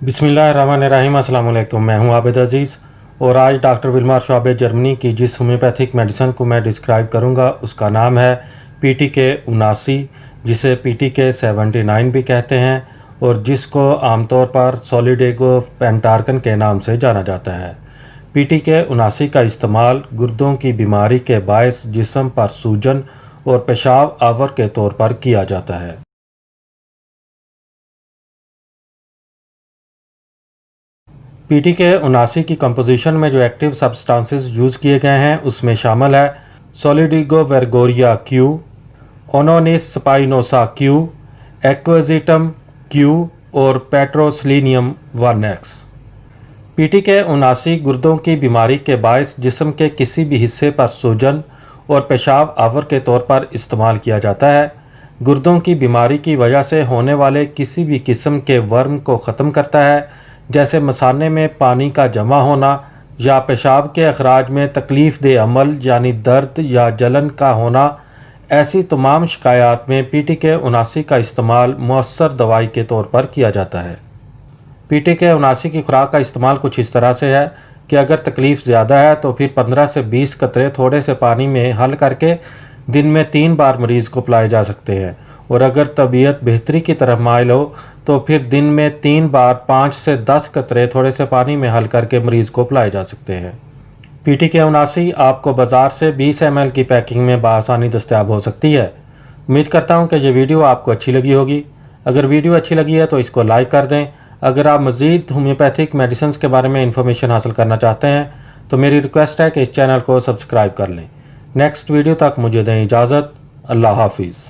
बिस्मिल्लाहिर्रहमानिर्रहीम। अस्सलाम वालेकुम। मैं हूं आबिद अज़ीज़ और आज डॉक्टर विल्मर शॉबे जर्मनी की जिस होम्योपैथिक मेडिसिन को मैं डिस्क्राइब करूंगा उसका नाम है PTK 79, जिसे PTK 79 भी कहते हैं और जिसको आमतौर पर सॉलिडेगो पेंटार्कन के नाम से जाना जाता है। PTK 79 का इस्तेमाल गुर्दों की बीमारी के बायस जिस्म पर सूजन और पेशाब आवर के तौर पर किया जाता है। PTK 79 की कंपोजिशन में जो एक्टिव सब्सटेंसेस यूज़ किए गए हैं उसमें शामिल है सॉलिडिगो वर्गोरिया क्यू, ओनोनिस स्पाइनोसा क्यू, एक्वेजिटम क्यू और पेट्रोसिलिनियम 1X। PTK 79 गुर्दों की बीमारी के बायस जिस्म के किसी भी हिस्से पर सूजन और पेशाब आवर के तौर पर इस्तेमाल किया जाता है। गुर्दों की बीमारी की वजह से होने वाले किसी भी किस्म के वर्म को ख़त्म करता है, जैसे मसाने में पानी का जमा होना या पेशाब के अखराज में तकलीफ़ दे अमल यानी दर्द या जलन का होना। ऐसी तमाम शिकायत में PTK 79 का इस्तेमाल मौसर दवाई के तौर पर किया जाता है। PTK 79 की खुराक का इस्तेमाल कुछ इस तरह से है कि अगर तकलीफ़ ज़्यादा है तो फिर 15 से 20 कतरे थोड़े से पानी में हल करके दिन में 3 बार मरीज़ को पिलाए जा सकते हैं, और अगर तबीयत बेहतरी की तरफ माइल हो तो फिर दिन में 3 बार 5 से 10 कतरे थोड़े से पानी में हल करके मरीज़ को पिलाए जा सकते हैं। PTK 79 आपको बाज़ार से 20 ml की पैकिंग में बआसानी दस्तयाब हो सकती है। उम्मीद करता हूँ कि ये वीडियो आपको अच्छी लगी होगी। अगर वीडियो अच्छी लगी है तो इसको लाइक कर दें। अगर आप मज़ीद होम्योपैथिक मेडिसिन के बारे में इंफॉर्मेशन हासिल करना चाहते हैं तो मेरी रिक्वेस्ट है कि इस चैनल को सब्सक्राइब कर लें। नेक्स्ट वीडियो तक मुझे दें इजाज़त। अल्लाह हाफिज़।